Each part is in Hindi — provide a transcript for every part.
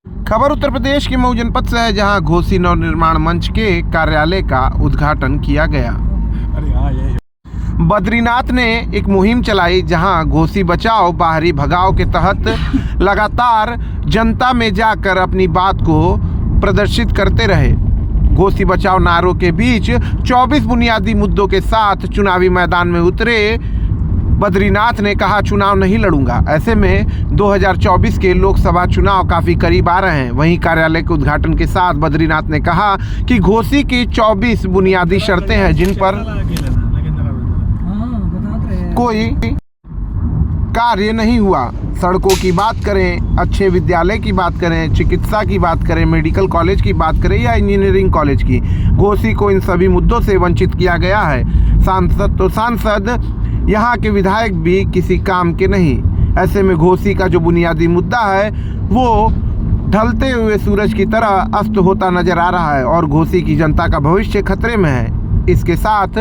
खबर उत्तर प्रदेश के मऊ जनपद से है, जहां घोसी नवनिर्माण मंच के कार्यालय का उद्घाटन किया गया। बद्रीनाथ ने एक मुहिम चलाई, जहां घोसी बचाओ बाहरी भगाओ के तहत लगातार जनता में जाकर अपनी बात को प्रदर्शित करते रहे। घोसी बचाओ नारों के बीच 24 बुनियादी मुद्दों के साथ चुनावी मैदान में उतरे बद्रीनाथ ने कहा, चुनाव नहीं लड़ूंगा। ऐसे में 2024 के लोकसभा चुनाव काफ़ी करीब आ रहे हैं। वहीं कार्यालय के उद्घाटन के साथ बद्रीनाथ ने कहा कि घोसी की 24 बुनियादी शर्तें हैं, जिन पर कोई कार्य नहीं हुआ। सड़कों की बात करें, अच्छे विद्यालय की बात करें, चिकित्सा की बात करें, मेडिकल कॉलेज की बात करें या इंजीनियरिंग कॉलेज की, घोसी को इन सभी मुद्दों से वंचित किया गया है। सांसद यहाँ के विधायक भी किसी काम के नहीं। ऐसे में घोसी का जो बुनियादी मुद्दा है वो ढलते हुए सूरज की तरह अस्त होता नजर आ रहा है और घोसी की जनता का भविष्य खतरे में है। इसके साथ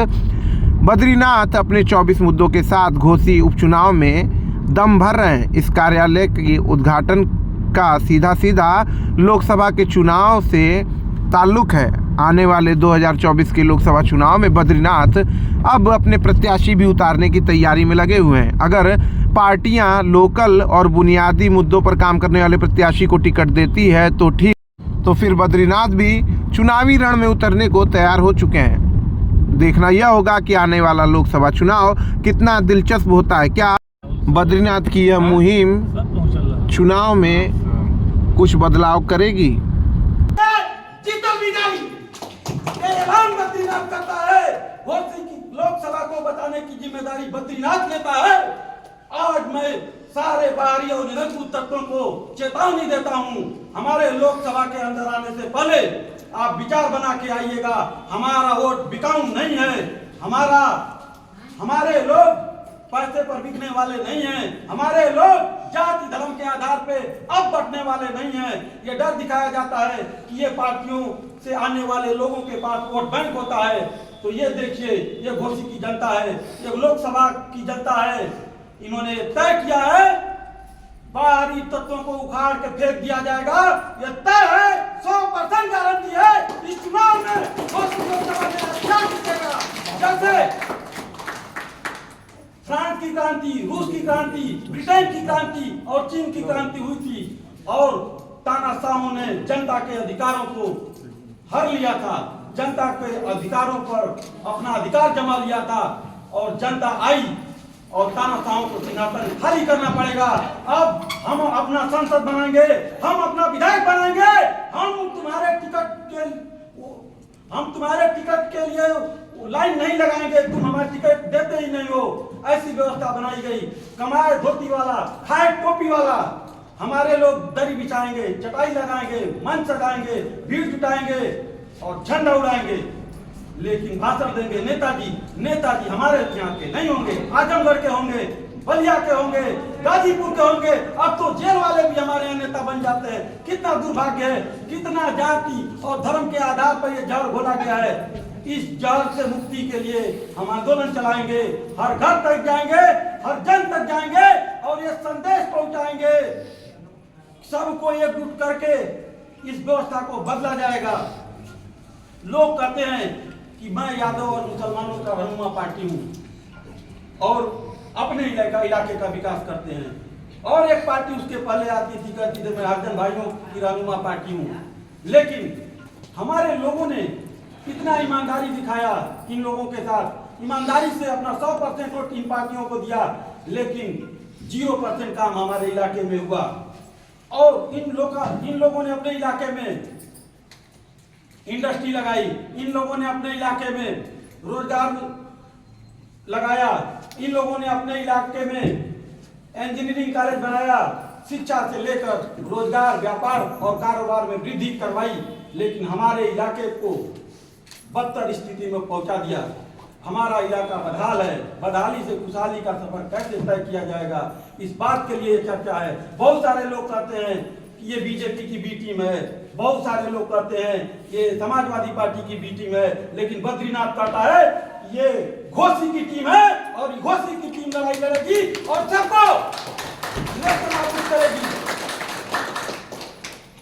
बद्रीनाथ अपने 24 मुद्दों के साथ घोसी उपचुनाव में दम भर रहे हैं। इस कार्यालय के उद्घाटन का सीधा लोकसभा के चुनाव से ताल्लुक है। आने वाले 2024 के लोकसभा चुनाव में बद्रीनाथ अब अपने प्रत्याशी भी उतारने की तैयारी में लगे हुए हैं। अगर पार्टियां लोकल और बुनियादी मुद्दों पर काम करने वाले प्रत्याशी को टिकट देती है तो ठीक, तो फिर बद्रीनाथ भी चुनावी रण में उतरने को तैयार हो चुके हैं। देखना यह होगा कि आने वाला लोकसभा चुनाव कितना दिलचस्प होता है। क्या बद्रीनाथ की यह मुहिम चुनाव में कुछ बदलाव करेगी? ऐलान बद्रीनाथ करता है। घोसी की लोकसभा को बताने की जिम्मेदारी बद्रीनाथ लेता है। आज मैं सारे बाहरी और निरंकुश तत्वों को चेतावनी देता हूं, हमारे लोकसभा के अंदर आने से पहले आप विचार बना के आइएगा। हमारा वोट बिकाऊ नहीं है। हमारे लोग पैसे पर बिकने वाले नहीं हैं। हमारे लोग जाति धर्म के आधार पे अब बंटने वाले नहीं हैं। ये डर दिखाया जाता है कि ये पार्टियों से आने वाले लोगों के पास वोट बैंक होता है। तो ये देखिए, ये घोसी की जनता है, ये लोकसभा की जनता है। इन्होंने तय किया है बाहरी तत्वों को उखाड़ के फेंक दिया जाएगा। ये तय है, 100% गारंटी है। इस चुनाव में घोसी लोकसभा में क्या जीतेगा? जैसे फ्रांस की क्रांति, रूस की क्रांति, ब्रिटेन की क्रांति और चीन की क्रांति हुई थी और तानाशाहों ने जनता के अधिकारों को हर लिया था, जनता के अधिकारों पर अपना अधिकार जमा लिया था और जनता आई और तानाशाहों को सिंहासन खाली करना पड़ेगा। अब हम अपना संसद बनाएंगे, हम अपना विधायक बनाएंगे, हम तुम्हारे टिकट के लिए लाइन नहीं लगाएंगे, तुम हमारे टिकट देते ही नहीं हो। ऐसी व्यवस्था बनाई गई। कमाए धोती वाला, खाए टोपी वाला। हमारे लोग दरी बिछाएंगे, चटाई लगाएंगे, मंच सजाएंगे, भीड़ जुटाएंगे और झंडा उड़ाएंगे, लेकिन भाषण देंगे नेताजी हमारे यहाँ के नहीं होंगे, आजमगढ़ के होंगे, बलिया के होंगे, गाजीपुर के होंगे। अब तो जेल वाले भी हमारे यहाँ नेता बन जाते हैं। कितना दुर्भाग्य है, कितना जाति और धर्म के आधार पर यह जहर घोला गया है। इस जहर से मुक्ति के लिए हम आंदोलन चलाएंगे, हर घर तक जाएंगे, हर जन तक जाएंगे और ये संदेश पहुंचाएंगे, सबको एकजुट करके इस व्यवस्था को बदला जाएगा। लोग कहते हैं कि मैं यादव और मुसलमानों का रहनुमा पार्टी हूं और अपने इलाके का विकास करते हैं, और एक पार्टी उसके पहले आती थी, कहती थी मैं हरिजन भाइयों की रहनुमा पार्टी हूं। लेकिन हमारे लोगों ने कितना ईमानदारी दिखाया इन लोगों के साथ, ईमानदारी से अपना 100% वोट इन पार्टियों को दिया, लेकिन 0% काम हमारे इलाके में हुआ। और इन लोगों ने अपने इलाके में इंडस्ट्री लगाई, इन लोगों ने अपने इलाके में रोजगार लगाया, इन लोगों ने अपने इलाके में इंजीनियरिंग कॉलेज बनाया, शिक्षा से लेकर रोजगार, व्यापार और कारोबार में वृद्धि करवाई। लेकिन हमारे इलाके को बदतर स्थिति में पहुंचा दिया। हमारा इलाका बदहाल है, बदहाली से खुशहाली का सफर कैसे तय किया जाएगा, इस बात के लिए चर्चा है। बहुत सारे लोग कहते हैं कि ये बीजेपी की बी टीम है, बहुत सारे लोग कहते हैं ये समाजवादी पार्टी की बी टीम है, लेकिन बद्रीनाथ कहता है ये घोसी की टीम है और घोसी की टीम लड़ाई लड़ेगी और सबको करेगी।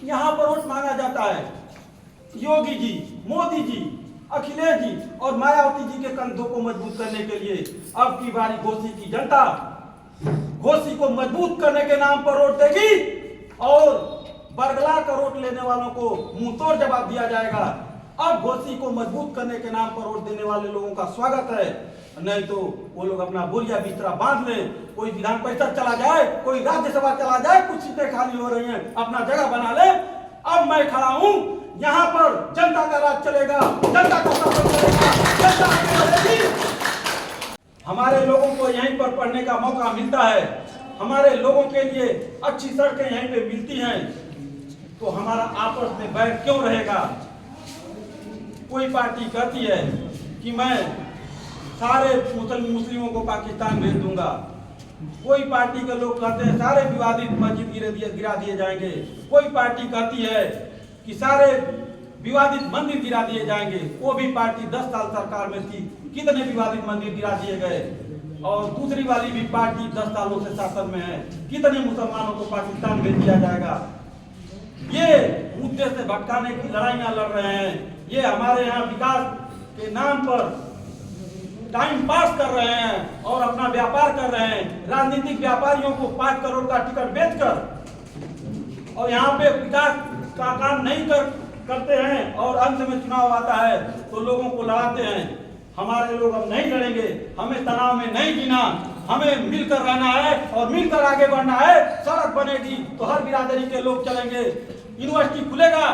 यहाँ पर वोट मांगा जाता है। योगी जी, मोदी जी, अखिलेश जी और मायावती जी के कंधों को मजबूत करने के लिए अब की बारी घोसी की जनता घोसी को मजबूत करने के नाम पर वोट देगी और बरगला का वोट लेने वालों को मुंह तोड़ जवाब दिया जाएगा। अब घोसी को मजबूत करने के नाम पर वोट देने वाले लोगों का स्वागत है, नहीं तो वो लोग अपना बोरिया बिस्तरा बांध लें, कोई विधान परिषद चला जाए, कोई राज्यसभा चला जाए, कुछ सीटें खाली हो रही हैं, अपना जगह बना ले। अब मैं खड़ा हूं, यहाँ पर जनता का राज चलेगा, जनता का शासन चलेगा, जनता आगे बढ़ेगी। हमारे लोगों को यहीं पर पढ़ने का मौका मिलता है, हमारे लोगों के लिए अच्छी सड़कें यहीं पे मिलती हैं, तो हमारा आपस में बैर क्यों रहेगा? कोई पार्टी कहती है कि मैं सारे मुस्लिमों को पाकिस्तान भेज दूंगा, कोई पार्टी के लोग कहते हैं सारे विवादित मस्जिद गिरा दिए जाएंगे, कोई पार्टी कहती है कि सारे विवादित मंदिर गिरा दिए जाएंगे। वो भी पार्टी 10 साल सरकार में थी, कितने विवादित मंदिर गिरा दिए गए। और दूसरी वाली भी पार्टी 10 सालों से शासन में है, कितने मुसलमानों को पाकिस्तान भेज दिया जाएगा। ये मुद्दे से भटकाने की लड़ाइयां लड़ रहे हैं, ये हमारे यहाँ विकास के नाम पर टाइम पास कर रहे हैं और अपना व्यापार कर रहे हैं। राजनीतिक व्यापारियों को 5 करोड़ का टिकट बेचकर और यहाँ पे विकास का काम नहीं करते हैं और अंत में चुनाव आता है तो लोगों को लड़ाते हैं। हमारे लोग अब नहीं लड़ेंगे, हमें तनाव में नहीं जीना, हमें मिलकर रहना है और मिलकर आगे बढ़ना है। सड़क बनेगी तो हर बिरादरी के लोग चलेंगे, यूनिवर्सिटी खुलेगा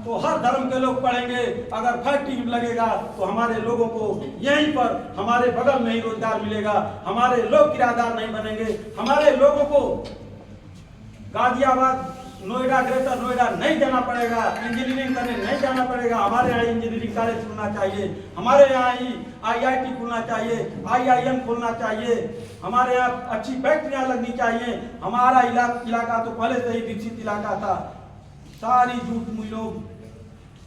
तो हर धर्म के लोग पढ़ेंगे, अगर फैक्ट्री लगेगा तो हमारे लोगों को यहीं पर हमारे बगल में ही रोजगार मिलेगा, हमारे लोग किराएदार नहीं बनेंगे, हमारे लोगों को गाजियाबाद, नोएडा, ग्रेटर नोएडा नहीं जाना पड़ेगा, इंजीनियरिंग करने नहीं जाना पड़ेगा। हमारे यहाँ इंजीनियरिंग कॉलेज खुलना चाहिए, हमारे यहाँ ही IIT खुलना चाहिए, IIM खुलना चाहिए, हमारे यहाँ अच्छी फैक्ट्रियाँ लगनी चाहिए। हमारा इलाका तो पहले से ही विकसित इलाका था, सारी जूट मिलों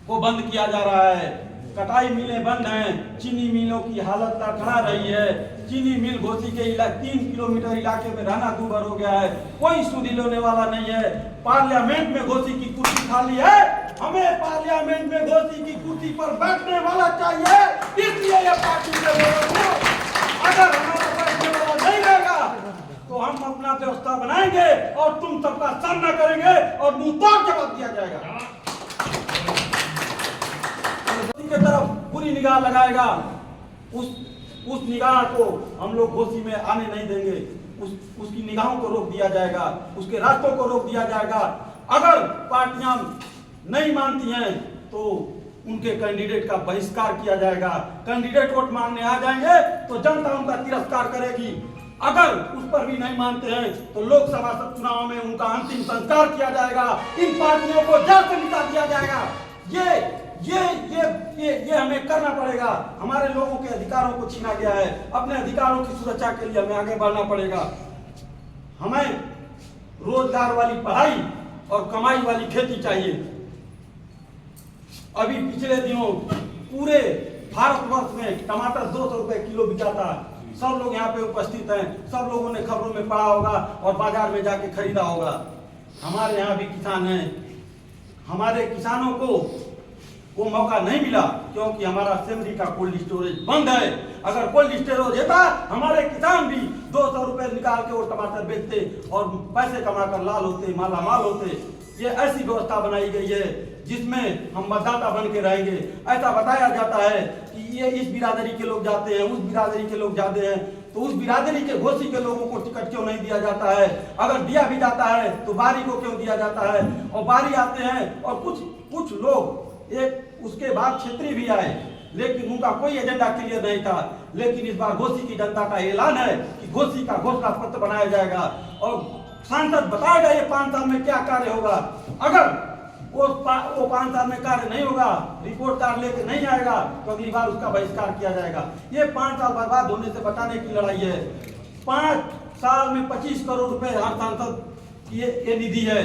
को बंद किया जा रहा है, कटाई मिलें बंद हैं, चीनी मिलों की हालत लड़खड़ा रही है। चीनी मिल घोसी के 3 किलोमीटर इलाके में रहना दूभर हो गया है, कोई सुधी लेने वाला नहीं है। पार्लियामेंट में घोसी की कुर्सी खाली है, हमें पार्लियामेंट में घोसी की कुर्सी पर बैठने वाला चाहिए, इसलिए ये पार्टी के लोगों को अगर हमारा बैठने वाला नहीं रहेगा तो हम अपना व्यवस्था बनाएंगे और तुम सबका सामना करेंगे और मुंह तोड़ जवाब दिया जाएगा। के तरफ पूरी निगाह लगाएगा, उस निगाह को हम लोग घोसी में आने नहीं देंगे, उसकी निगाहों को रोक दिया जाएगा, उसके रास्तों को रोक दिया जाएगा। अगर पार्टियां नहीं मानती हैं तो उनके कैंडिडेट का बहिष्कार किया जाएगा। कैंडिडेट वोट मांगने आ जाएंगे तो जनता उनका तिरस्कार करेगी। अगर उस पर भी नहीं मानते हैं तो लोकसभा चुनाव में उनका अंतिम संस्कार किया जाएगा, इन पार्टियों को जड़ से मिटा दिया जाएगा। ये हमें करना पड़ेगा। हमारे लोगों के अधिकारों को छीना गया है, अपने अधिकारों की सुरक्षा के लिए हमें आगे बढ़ना पड़ेगा। हमें रोजगार वाली पढ़ाई और कमाई वाली खेती चाहिए। अभी पिछले दिनों पूरे भारतवर्ष में टमाटर 200 रुपए किलो बिका था। सब लोग यहाँ पे उपस्थित हैं, सब लोगों ने खबरों में पढ़ा होगा और बाजार में जाके खरीदा होगा। हमारे यहाँ भी किसान हैं, हमारे किसानों को वो मौका नहीं मिला क्योंकि हमारा सेमरी का कोल्ड स्टोरेज बंद है। अगर कोल्ड स्टोरेज होता हमारे किसान भी 200 रुपए निकाल के वो टमाटर बेचते और पैसे कमाकर लाल होते, माला माल होते। ये ऐसी व्यवस्था बनाई गई है जिसमें हम मतदाता बन के रहेंगे। ऐसा बताया जाता है कि ये इस बिरादरी के लोग जाते हैं, उस बिरादरी के लोग जाते हैं, तो उस बिरादरी के घोसी के लोगों को टिकट क्यों नहीं दिया जाता है? अगर दिया भी जाता है तो बारी को क्यों दिया जाता है? और बारी आते हैं और कुछ लोग एक उसके बाद क्षेत्रीय भी आए, लेकिन उनका कोई एजेंडा क्लियर नहीं था। लेकिन इस बार घोसी की जनता का ऐलान है कि घोसी का घोषणा पत्र बनाया जाएगा और सांसद बताएगा ये 5 साल में क्या कार्य होगा। अगर वो 5 साल में कार्य नहीं होगा, रिपोर्ट कार्ड लेके नहीं आएगा तो अगली बार उसका बहिष्कार किया जाएगा। ये 5 साल बर्बाद होने से बचाने की लड़ाई है। 5 साल में 25 करोड़ रुपए हर सांसद की ये निधि है।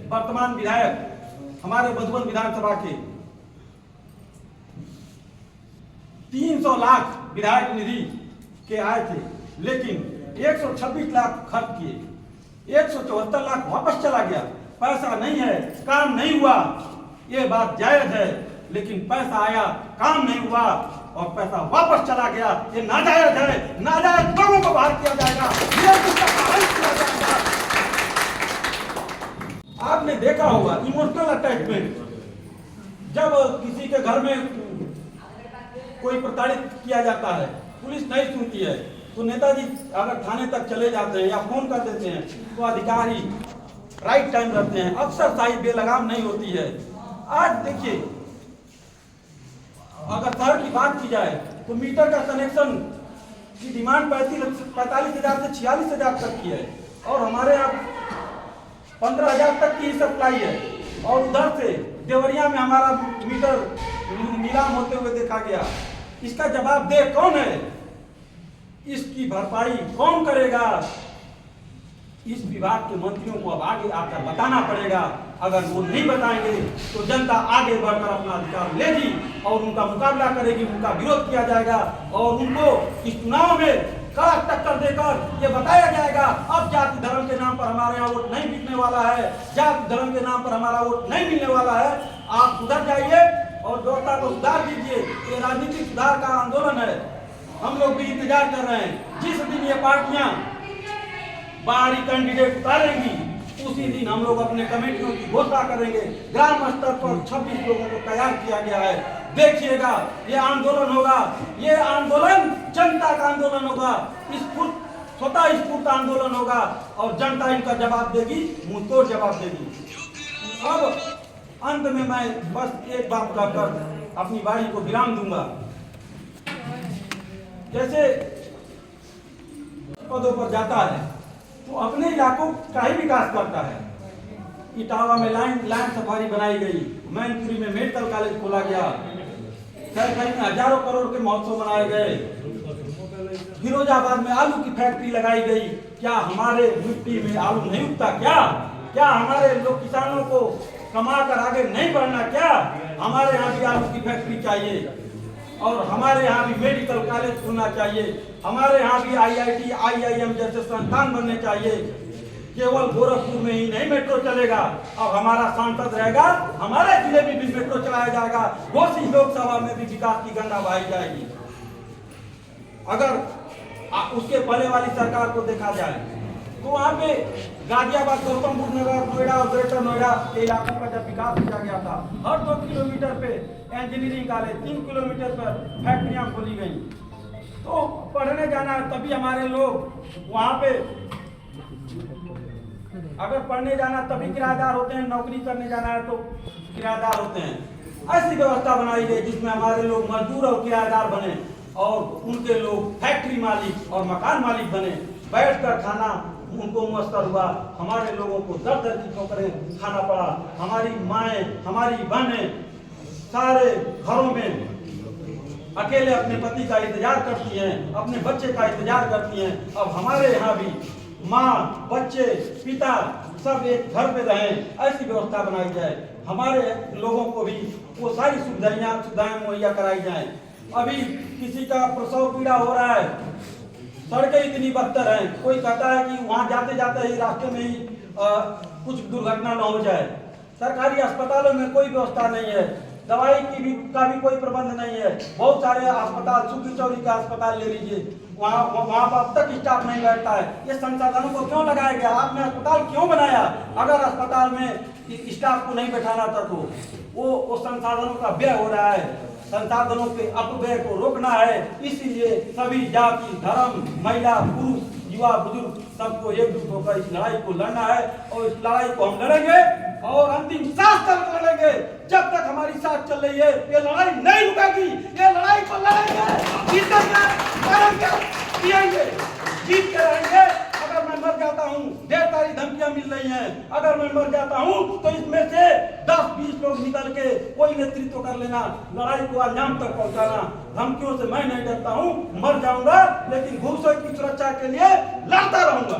वर्तमान विधायक हमारे मधुबन विधानसभा के 300 लाख विधायक निधि के आए थे, लेकिन 126 लाख खर्च किए, 174 लाख वापस चला गया। पैसा नहीं है, काम नहीं हुआ, ये बात जायज है, लेकिन पैसा आया, काम नहीं हुआ और पैसा वापस चला गया, ये नाजायज है। नाजायज लोगों को बाहर किया जाएगा, किया जाएगा। आपने देखा होगा इमोशनल अटैचमेंट, जब किसी के घर में कोई प्रताड़ित किया जाता है, पुलिस नहीं सुनती है, तो नेताजी अगर थाने तक चले जाते हैं या फोन कर देते हैं, तो अधिकारी राइट टाइम रहते हैं, अक्सर साइड बेलगाम नहीं होती है। आज देखिए, अगर शहर की बात की जाए तो मीटर का कनेक्शन की डिमांड 45,000 से 46,000 तक की है और हमारे यहाँ 15,000 तक की सप्लाई है। और उधर से देवरिया में हमारा मीटर नीलाम होते हुए देखा गया। इसका जवाब दे कौन है? इसकी भरपाई कौन करेगा? इस विभाग के मंत्रियों को अब आगे आकर बताना पड़ेगा। अगर वो नहीं बताएंगे तो जनता आगे बढ़कर अपना अधिकार लेगी और उनका मुकाबला करेगी, उनका विरोध किया जाएगा और उनको इस चुनाव में कड़ा टक्कर देकर ये बताया जाएगा, अब जाति धर्म के नाम पर हमारे यहाँ वोट नहीं बिकने वाला है, जाति धर्म के नाम पर हमारा वोट नहीं मिलने वाला है। आप सुधर जाइए और व्यवस्था को सुधार दीजिए। ये राजनीतिक सुधार का आंदोलन है, हम लोग भी इंतजार कर रहे हैं। जिस दिन ये पार्टियां बाहरी कैंडिडेट उतारेंगी, उसी दिन हम लोग अपने कमेटियों की घोषणा करेंगे। ग्राम स्तर पर 26 लोगों को तैयार किया गया है। देखिएगा, ये आंदोलन होगा, ये आंदोलन जनता का आंदोलन होगा, स्वतः स्फूर्त आंदोलन होगा और जनता इनका जवाब देगी, मुंहतोड़ जवाब देगी। अब अंत में मैं बस एक बात कहकर अपनी वाणी को विराम दूंगा। जैसे पदों पर जाता है तो अपने इलाकों का ही विकास करता है। इटावा में लाइन सफारी बनाई गई, मैनपुरी में मेडिकल कॉलेज खोला गया, सरकारी में हजारों करोड़ के महोत्सव मनाए गए, फिरोजाबाद में आलू की फैक्ट्री लगाई गई। क्या हमारे मिट्टी में आलू नहीं उगता? क्या हमारे लोग किसानों को कमा कर आगे नहीं बढ़ना? क्या हमारे यहाँ भी आलू की फैक्ट्री चाहिए और हमारे यहाँ भी मेडिकल कॉलेज खुलना चाहिए, हमारे यहाँ भी IIT IIM जैसे संस्थान बनने चाहिए। केवल गोरखपुर में ही नहीं मेट्रो चलेगा, अब हमारा सांसद रहेगा, हमारे जिले में भी मेट्रो चलाया जाएगा, घोसी लोकसभा में भी विकास की गंगा बहाई जाएगी। अगर उसके पहले वाली सरकार को देखा जाए तो वहाँ पे गाजियाबाद, गौतम बुद्ध नगर, नोएडा और ग्रेटर नोएडा के इलाकों का जब विकास किया गया था, हर 2 किलोमीटर पे इंजीनियरिंग कॉलेज, 3 किलोमीटर पर फैक्ट्रियां खोली गई। तो पढ़ने जाना है तभी हमारे लोग वहाँ पे, अगर पढ़ने जाना तभी किराएदार होते हैं, नौकरी करने जाना है तो किराएदार होते हैं। ऐसी व्यवस्था बनाई गई जिसमें हमारे लोग मजदूर और किराएदार बने और उनके लोग फैक्ट्री मालिक और मकान मालिक बने। बैठकर खाना उनको मुयस्सर हुआ, हमारे लोगों को दर दर की ठोकरें खाना पड़ा। हमारी माएँ, हमारी बहनें सारे घरों में अकेले अपने पति का इंतजार करती हैं, अपने बच्चे का इंतजार करती हैं। अब हमारे यहाँ भी माँ, बच्चे, पिता सब एक घर पे रहें, ऐसी व्यवस्था बनाई जाए। हमारे लोगों को भी वो सारी सुविधाएं मुहैया कराई जाएं। अभी किसी का प्रसव पीड़ा हो रहा है, सड़कें इतनी बदतर हैं, कोई कहता है कि वहाँ जाते जाते ही रास्ते में ही कुछ दुर्घटना न हो जाए। सरकारी अस्पतालों में कोई व्यवस्था नहीं है, दवाई का भी कोई प्रबंध नहीं है। बहुत सारे अस्पताल, सुखी चौरी का अस्पताल ले लीजिए, वहाँ पर अब तक स्टाफ नहीं बैठता है। ये संसाधनों को क्यों लगाया गया? आपने अस्पताल क्यों बनाया? अगर अस्पताल में स्टाफ को नहीं बैठाना था तो वो संसाधनों का व्यय हो रहा है, संसाधनों के अपव्यय को रोकना है। इसीलिए सभी जाति, धर्म, महिला, पुरुष, युवा, बुजुर्ग सबको एकजुट होकर इस लड़ाई को लड़ना है और इस लड़ाई को हम लड़ेंगे और अंतिम सांस तक लड़ेंगे। जब तक हमारी सांस चल रही है ये लड़ाई नहीं रुकेगी, ये लड़ाई को लड़ेंगे, जीतेंगे, जीत के रहेंगे। अगर मैं मर जाता हूँ, ढेर सारी धमकियां मिल रही हैं, अगर मैं मर जाता हूँ तो इसमें से 10-20 लोग निकल के कोई नेतृत्व कर लेना, लड़ाई को अंजाम तक पहुंचाना। धमकियों से मैं नहीं डरता हूँ, मर जाऊंगा लेकिन घुसपैठ की सुरक्षा के लिए लड़ता रहूंगा।